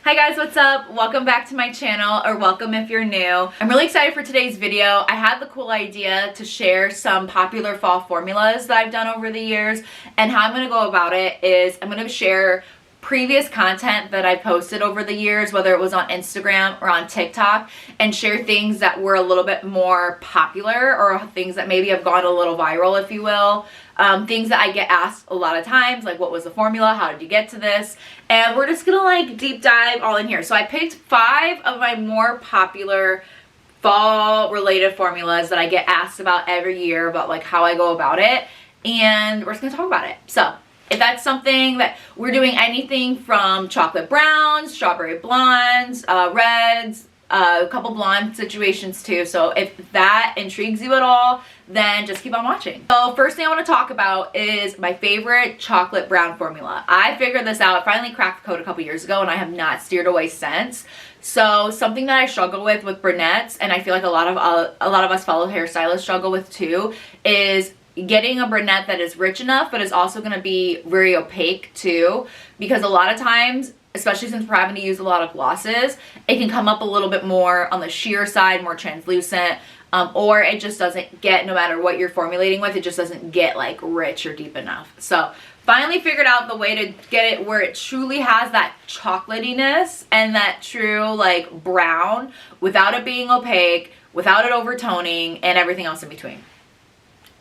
Hi guys, what's up? Welcome back to my channel, or welcome if you're new. I'm really excited for today's video. I had the cool idea to share some popular fall formulas that I've done over the years, and how I'm going to go about it is I'm going to share previous content that I posted over the years, whether it was on Instagram or on TikTok, and share things that were a little bit more popular or things that maybe have gone a little viral, if you will. Things that I get asked a lot of times, like what was the formula, how did you get to this, and we're just gonna like deep dive all in here. So I picked 5 of my more popular fall related formulas that I get asked about every year, about like how I go about it, and we're just gonna talk about it. So if that's something that we're doing, anything from chocolate browns, strawberry blondes, reds, a couple blonde situations too. So if that intrigues you at all, then just keep on watching. So first thing I want to talk about is my favorite chocolate brown formula. I figured this out, finally cracked the code a couple years ago, and I have not steered away since. So something that I struggle with brunettes, and I feel like a lot of us fellow hairstylists struggle with too, is getting a brunette that is rich enough but is also going to be very opaque too, because a lot of times, especially since we're having to use a lot of glosses, it can come up a little bit more on the sheer side, more translucent, or it just doesn't get, no matter what you're formulating with, it just doesn't get like rich or deep enough. So finally figured out the way to get it where it truly has that chocolatiness and that true like brown without it being opaque, without it overtoning, and everything else in between.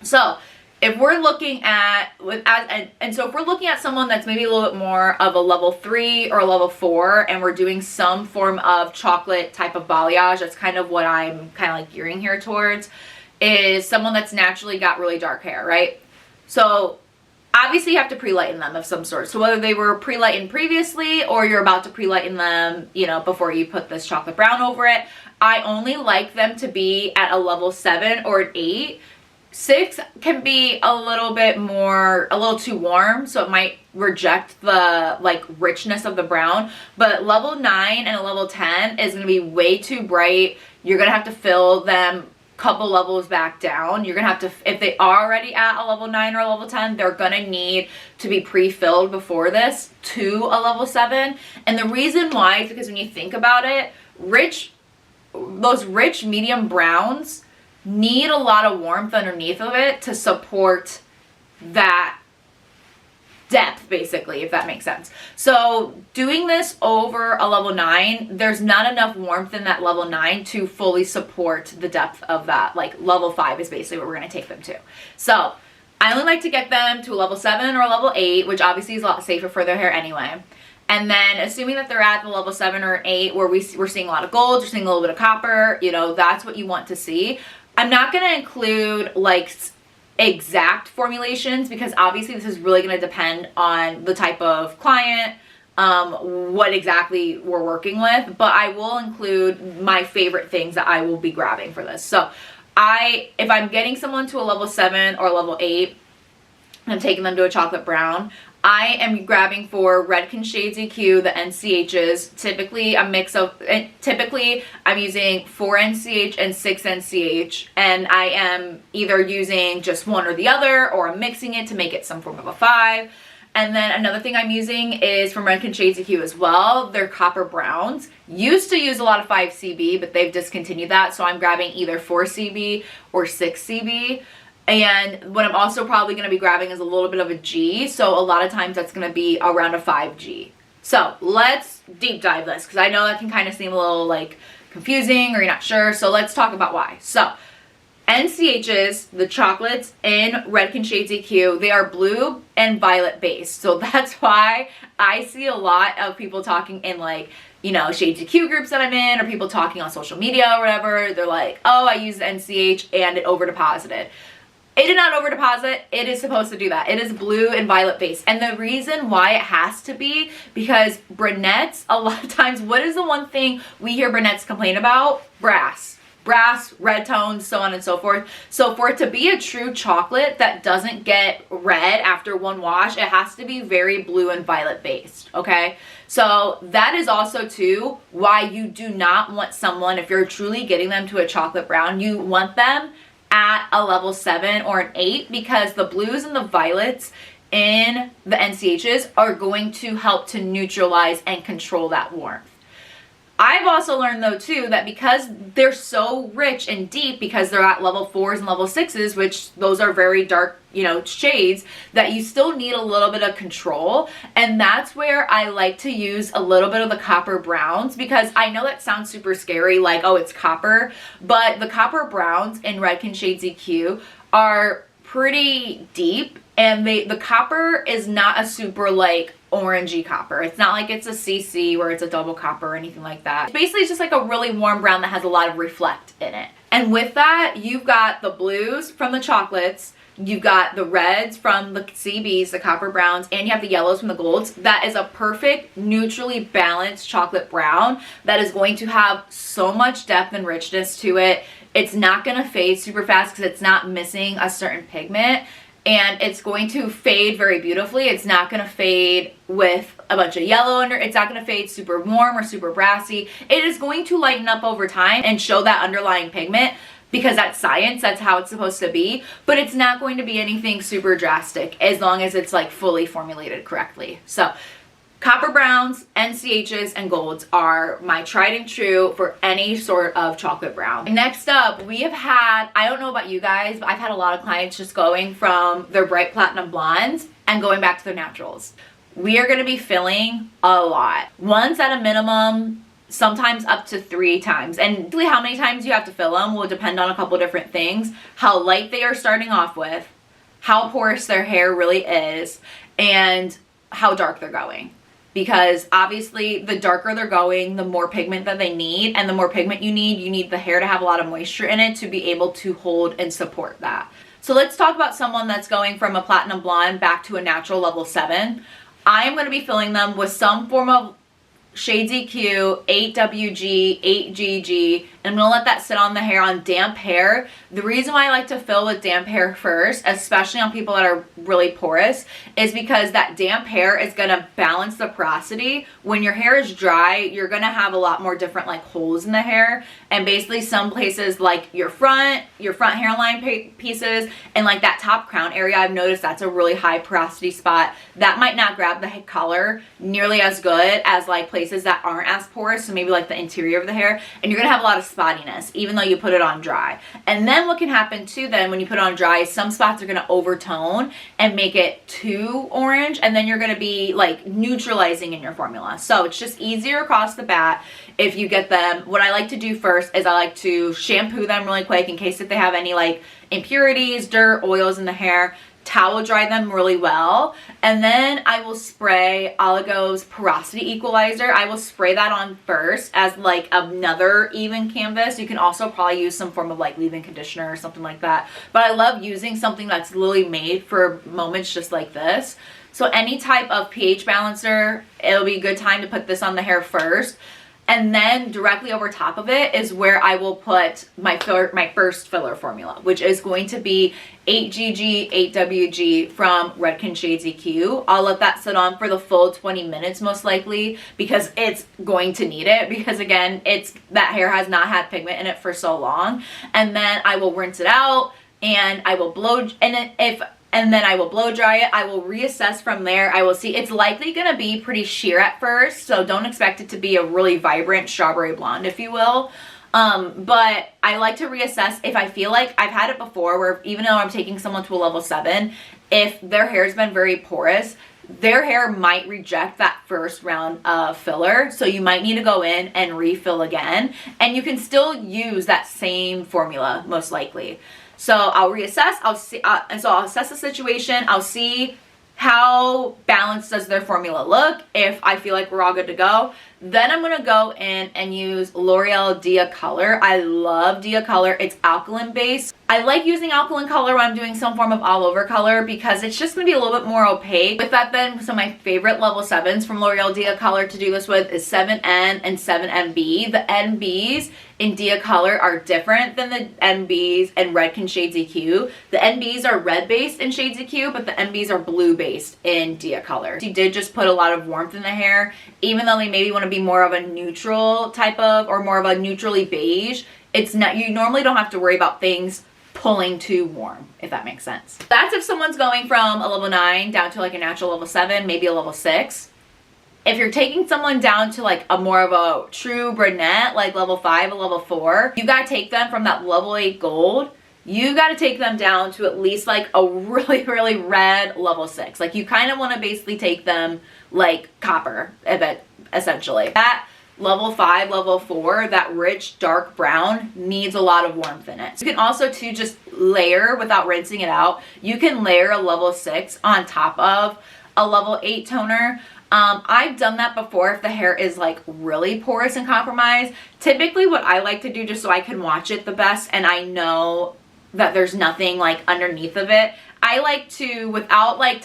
So if we're looking at, if we're looking at someone that's maybe a little bit more of a level 3 or a level 4, and we're doing some form of chocolate type of balayage, that's kind of what I'm kind of like gearing here towards, is someone that's naturally got really dark hair, right? So obviously you have to pre-lighten them of some sort. So whether they were pre-lightened previously or you're about to pre-lighten them, you know, before you put this chocolate brown over it, I only like them to be at a level 7 or an 8. 6 can be a little too warm, so it might reject the like richness of the brown, but level 9 and a level 10 is going to be way too bright. You're going to have to fill them a couple levels back down. You're going to have to, if they are already at a level 9 or a level 10, they're going to need to be pre-filled before this to a level 7. And the reason why is because when you think about it, those rich medium browns need a lot of warmth underneath of it to support that depth, basically, if that makes sense. So doing this over a level 9, there's not enough warmth in that level 9 to fully support the depth of that. Like level 5 is basically what we're going to take them to. So I only like to get them to a level 7 or a level 8, which obviously is a lot safer for their hair anyway. And then assuming that they're at the level 7 or 8 where we're seeing a lot of gold, we're seeing a little bit of copper, you know, that's what you want to see. I'm not going to include like exact formulations because obviously this is really going to depend on the type of client, what exactly we're working with, but I will include my favorite things that I will be grabbing for this. So if I'm getting someone to a level 7 or level 8, I'm taking them to a chocolate brown, I am grabbing for Redken Shades EQ, the NCHs, typically I'm using 4 NCH and 6 NCH, and I am either using just one or the other, or I'm mixing it to make it some form of a 5. And then another thing I'm using is from Redken Shades EQ as well. They're copper browns. Used to use a lot of 5 CB, but they've discontinued that, so I'm grabbing either 4 CB or 6 CB. And what I'm also probably going to be grabbing is a little bit of a G. So a lot of times that's going to be around a 5G. So let's deep dive this, because I know that can kind of seem a little like confusing or you're not sure. So let's talk about why. So NCHs, the chocolates in Redken Shades EQ, they are blue and violet based. So that's why I see a lot of people talking in like, you know, Shades EQ groups that I'm in, or people talking on social media or whatever. They're like, oh, I used the NCH and it over deposited. It did not over deposit. It is supposed to do that. It is blue and violet based. And the reason why it has to be, because brunettes, a lot of times, what is the one thing we hear brunettes complain about? Brass, red tones, so on and so forth. So for it to be a true chocolate that doesn't get red after one wash, it has to be very blue and violet based, okay? So that is also too why you do not want someone, if you're truly getting them to a chocolate brown, you want them at a level 7 or an 8, because the blues and the violets in the NCHs are going to help to neutralize and control that warmth. I've also learned though too that because they're so rich and deep, because they're at level 4s and level 6s, which those are very dark, you know, shades, that you still need a little bit of control. And that's where I like to use a little bit of the copper browns, because I know that sounds super scary, like, oh, it's copper, but the copper browns in Redken Shades EQ are pretty deep, and the copper is not a super like orangey copper. It's not like it's a CC where it's a double copper or anything like that. It's basically just like a really warm brown that has a lot of reflect in it. And with that, you've got the blues from the chocolates, you've got the reds from the CBs, the copper browns, and you have the yellows from the golds. That is a perfect neutrally balanced chocolate brown that is going to have so much depth and richness to it. It's not going to fade super fast because it's not missing a certain pigment, and it's going to fade very beautifully. It's not going to fade with a bunch of yellow under. It's not going to fade super warm or super brassy. It is going to lighten up over time and show that underlying pigment, because that's science, that's how it's supposed to be, but it's not going to be anything super drastic as long as it's like fully formulated correctly. So copper browns, NCHs, and golds are my tried and true for any sort of chocolate brown. Next up, we have had, I don't know about you guys, but I've had a lot of clients just going from their bright platinum blondes and going back to their naturals. We are going to be filling a lot. Once at a minimum, sometimes up to 3 times. And how many times you have to fill them will depend on a couple different things. How light they are starting off with, how porous their hair really is, and how dark they're going. Because obviously the darker they're going, the more pigment that they need, and the more pigment you need the hair to have a lot of moisture in it to be able to hold and support that. So let's talk about someone that's going from a platinum blonde back to a natural level 7. I am going to be filling them with some form of Shades EQ, 8WG, 8GG, and I'm going to let that sit on the hair on damp hair. The reason why I like to fill with damp hair first, especially on people that are really porous, is because that damp hair is going to balance the porosity. When your hair is dry, you're going to have a lot more different like holes in the hair, and basically some places like your front hairline pieces and like that top crown area, I've noticed that's a really high porosity spot. That might not grab the color nearly as good as like places that aren't as porous, so maybe like the interior of the hair, and you're going to have a lot of spottiness even though you put it on dry. And then what can happen too then when you put it on dry is some spots are going to overtone and make it too orange, and then you're going to be like neutralizing in your formula. So it's just easier across the bat if you get them. What I like to do first is I like to shampoo them really quick in case if they have any like impurities, dirt, oils in the hair. Towel dry them really well, and then I will spray Oligo's porosity equalizer. I will spray that on first as like another even canvas. You can also probably use some form of like leave-in conditioner or something like that, but I love using something that's literally made for moments just like this. So any type of pH balancer, it'll be a good time to put this on the hair first. And then directly over top of it is where I will put my first filler formula, which is going to be 8GG, 8WG from Redken Shades EQ. I'll let that sit on for the full 20 minutes most likely, because it's going to need it, because again, that hair has not had pigment in it for so long. And then I will rinse it out, and I will blow, and then I will blow dry it. I will reassess from there. I will see. It's likely going to be pretty sheer at first, so don't expect it to be a really vibrant strawberry blonde, if you will. But I like to reassess if I feel like I've had it before where even though I'm taking someone to a level 7, if their hair's been very porous, their hair might reject that first round of filler. So you might need to go in and refill again, and you can still use that same formula most likely. So I'll reassess, I'll see, and so I'll assess the situation. I'll see how balanced does their formula look. If I feel like we're all good to go, then I'm going to go in and use L'Oreal Dia Color. I love Dia Color. It's alkaline based. I like using alkaline color when I'm doing some form of all over color because it's just going to be a little bit more opaque. With that then, some of my favorite level 7s from L'Oreal Dia Color to do this with is 7N and 7NB. The NBs in Dia Color are different than the NBs in Redken Shades EQ. The NBs are red based in Shades EQ, but the NBs are blue based in Dia Color. She did just put a lot of warmth in the hair, even though they maybe want to be more of a neutral type of, or more of a neutrally beige. It's not, you normally don't have to worry about things pulling too warm, if that makes sense. That's if someone's going from a level 9 down to like a natural level 7, maybe a level 6. If you're taking someone down to like a more of a true brunette, like level 5 or level 4, you gotta take them from that level 8 gold. You gotta take them down to at least like a really, really red level 6. Like you kind of want to basically take them like copper, essentially. That level 5, level 4, that rich dark brown needs a lot of warmth in it. You can also too just layer without rinsing it out. You can layer a level 6 on top of a level 8 toner. I've done that before if the hair is like really porous and compromised. Typically what I like to do, just so I can watch it the best and I know that there's nothing like underneath of it, I like to, without like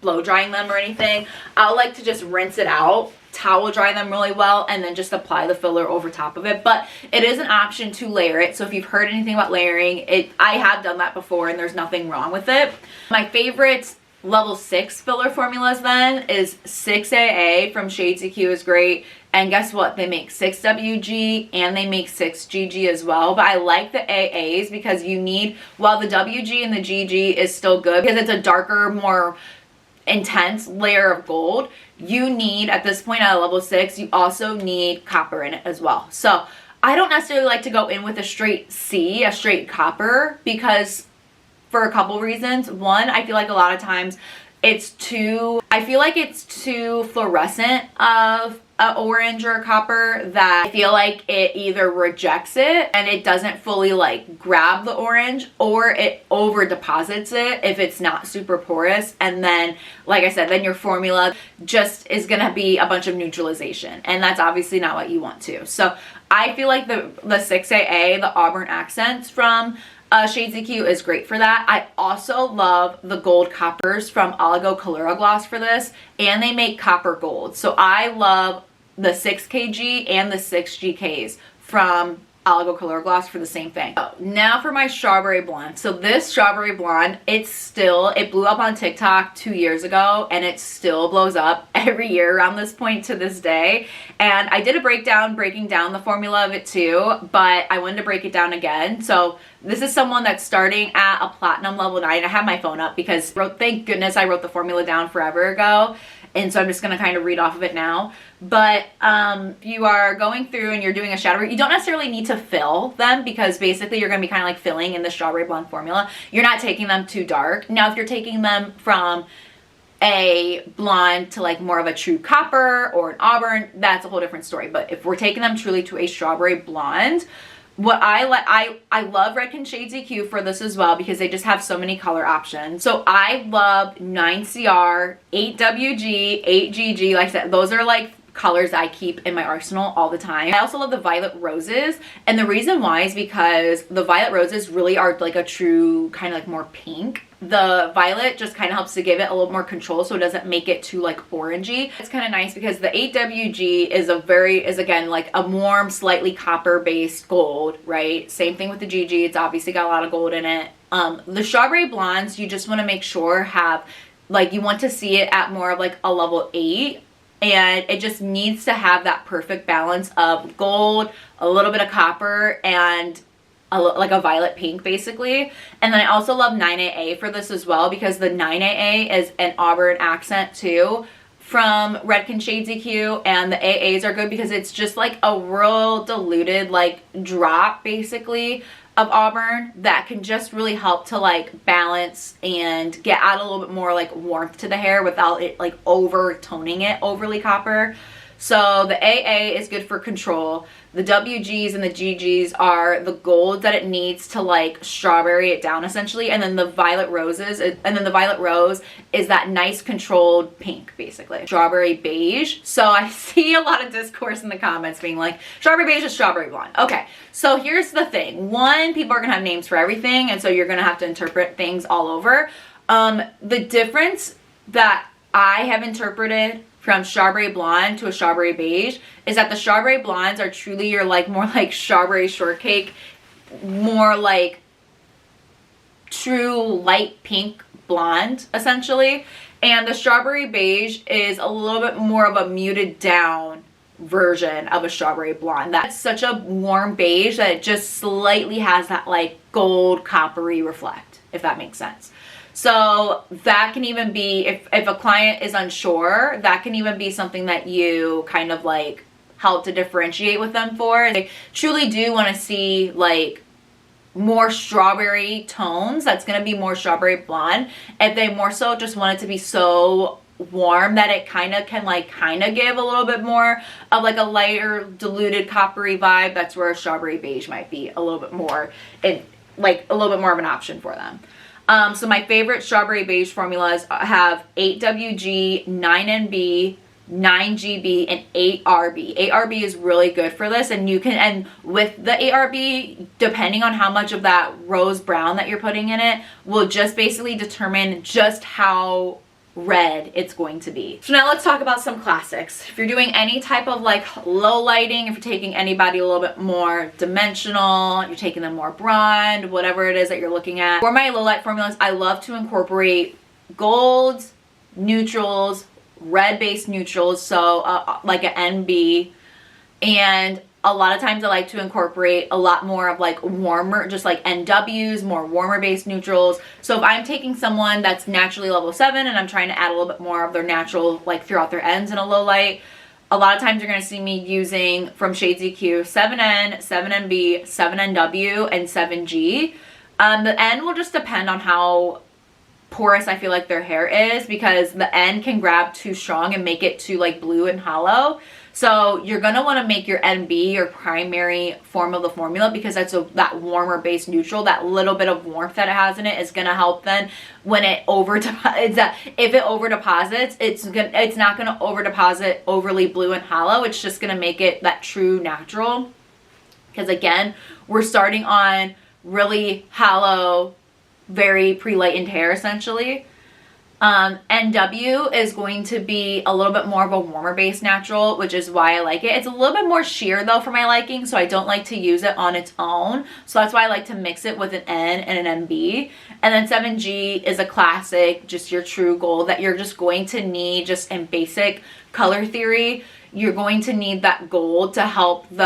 blow drying them or anything, I'll like to just rinse it out, towel dry them really well, and then just apply the filler over top of it. But it is an option to layer it. So if you've heard anything about layering it, I have done that before and there's nothing wrong with it. My favorite level 6 filler formulas then is 6AA from Shades EQ is great. And guess what? They make 6WG and they make 6GG as well. But I like the AAs because you need, while the WG and the GG is still good because it's a darker, more intense layer of gold, you need, at this point at a level 6, you also need copper in it as well. So I don't necessarily like to go in with a straight C, a straight copper, because for a couple reasons. One, I feel like a lot of times it's too fluorescent of an orange or a copper that I feel like it either rejects it and it doesn't fully like grab the orange, or it over deposits it if it's not super porous. And then, like I said, then your formula just is gonna be a bunch of neutralization, and that's obviously not what you want to. So I feel like the 6AA, the Auburn Accents from Shades EQ is great for that. I also love the gold coppers from Oligo Calura Gloss for this, and they make copper gold. So I love the 6KG and the 6GKs from Oligo Calura Gloss for the same thing. So now for my strawberry blonde. So this strawberry blonde, it blew up on TikTok 2 years ago, and it still blows up every year around this point to this day. And I did a breaking down the formula of it too, but I wanted to break it down again. So this is someone that's starting at a platinum level 9. I have my phone up because thank goodness I wrote the formula down forever ago. And so I'm just going to kind of read off of it now. But you are going through and you're doing a shadow. You don't necessarily need to fill them because basically you're going to be kind of like filling in the strawberry blonde formula. You're not taking them too dark. Now, if you're taking them from a blonde to like more of a true copper or an auburn, that's a whole different story. But if we're taking them truly to a strawberry blonde, what I love Redken Shades EQ for this as well because they just have so many color options. So I love 9CR, 8WG, 8GG. Like I said, those are like colors I keep in my arsenal all the time. I also love the violet roses, and the reason why is because the violet roses really are like a true kind of like more pink. The violet just kind of helps to give it a little more control so it doesn't make it too like orangey. It's kind of nice because the 8WG is again like a warm, slightly copper based gold, right? Same thing with the GG. It's obviously got a lot of gold in it. The strawberry blondes, you just want to make sure have like, you want to see it at more of like a level 8. And it just needs to have that perfect balance of gold, a little bit of copper, and like a violet pink basically. And then I also love 9AA for this as well because the 9AA is an auburn accent too from Redken Shades EQ, and the AAs are good because it's just like a real diluted like drop basically of auburn that can just really help to like balance and get out a little bit more like warmth to the hair without it like overtoning it overly copper. So the AA is good for control. The WGs and the GGs are the gold that it needs to like strawberry it down essentially. And then the violet roses, the violet rose is that nice controlled pink basically. Strawberry beige. So I see a lot of discourse in the comments being like, strawberry beige is strawberry blonde. Okay, so here's the thing. One, people are gonna have names for everything, and so you're gonna have to interpret things all over. The difference that I have interpreted from strawberry blonde to a strawberry beige is that the strawberry blondes are truly your like more like strawberry shortcake, more like true light pink blonde essentially, and the strawberry beige is a little bit more of a muted down version of a strawberry blonde. That's such a warm beige that it just slightly has that like gold coppery reflect, if that makes sense. So that can even be, if a client is unsure, that can even be something that you kind of like help to differentiate with them for. They truly do want to see like more strawberry tones. That's going to be more strawberry blonde. If they more so just want it to be so warm that it kind of can like give a little bit more of like a lighter diluted coppery vibe, that's where a strawberry beige might be a little bit more, like a little bit more of an option for them. So my favorite strawberry beige formulas have 8WG, 9NB, 9GB, and 8RB. 8RB is really good for this, and you can, and with the 8RB, depending on how much of that rose brown that you're putting in it, will just basically determine just how red it's going to be. So now let's talk about some classics. If you're doing any type of like low lighting, if you're taking anybody a little bit more dimensional, you're taking them more bronde, whatever it is that you're looking at. For my low light formulas, I love to incorporate golds, neutrals, red based neutrals, so like an NB, and a lot of times I like to incorporate a lot more of like warmer, just like NWs, more warmer based neutrals. So if I'm taking someone that's naturally level 7 and I'm trying to add a little bit more of their natural like throughout their ends in a low light, a lot of times you're going to see me using from Shades EQ 7N, 7NB, 7NW, and 7G. The N will just depend on how porous I feel like their hair is, because the N can grab too strong and make it too like blue and hollow. So you're going to want to make your NB your primary form of the formula, because that's that warmer base neutral, that little bit of warmth that it has in it is going to help then when it if it over deposits, it's not going to over deposit overly blue and hollow. It's just going to make it that true natural, because again, we're starting on really hollow, very pre-lightened hair essentially. NW is going to be a little bit more of a warmer base natural, which is why I like it. It's a little bit more sheer though for my liking, so I don't like to use it on its own. So that's why I like to mix it with an N and an NB. And then 7G is a classic, just your true gold that you're just going to need just in basic color theory. You're going to need that gold to help be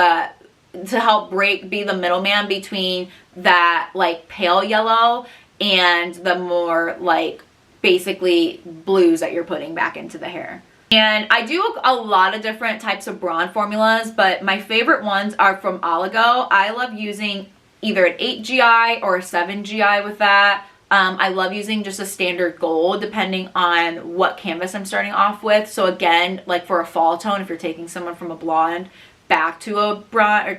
the middleman between that like pale yellow and the more like basically blues that you're putting back into the hair. And I do a lot of different types of bronze formulas, but my favorite ones are from Oligo. I love using either an 8GI or a 7GI with that. I love using just a standard gold depending on what canvas I'm starting off with. So again, like for a fall tone, if you're taking someone from a blonde back to a bronze or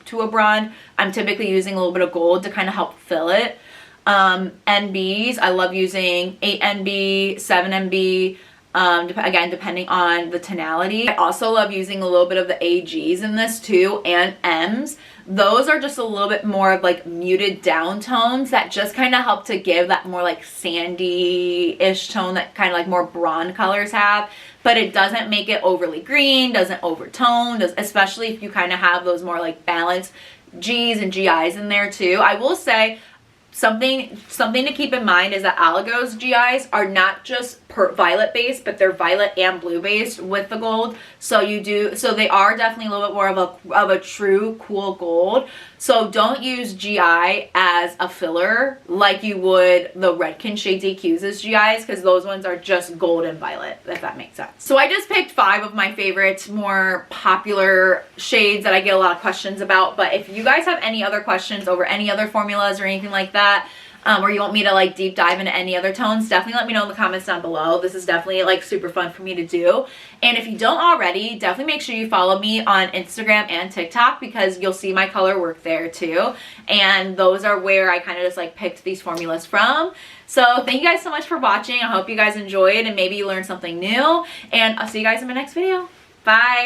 to a bronze, I'm typically using a little bit of gold to kind of help fill it. NBs, I love using 8NB, 7NB, again depending on the tonality. I also love using a little bit of the AGs in this too, and Ms. Those are just a little bit more of like muted down tones that just kind of help to give that more like sandy-ish tone that kind of like more bronze colors have, but it doesn't make it overly green, doesn't overtone, especially if you kind of have those more like balanced Gs and GIs in there too. I will say something to keep in mind is that Oligo's GIs are not just violet based, but they're violet and blue based with the gold. So they are definitely a little bit more of a true cool gold. So don't use GI as a filler like you would the Redken Shades EQs as GIs, because those ones are just gold and violet, if that makes sense. So I just picked 5 of my favorite more popular shades that I get a lot of questions about. But if you guys have any other questions over any other formulas or anything like that, or you want me to like deep dive into any other tones, definitely let me know in the comments down below. This is definitely like super fun for me to do. And if you don't already, definitely make sure you follow me on Instagram and TikTok, because you'll see my color work there too. And those are where I kind of just like picked these formulas from. So thank you guys so much for watching. I hope you guys enjoyed and maybe you learned something new. And I'll see you guys in my next video. Bye.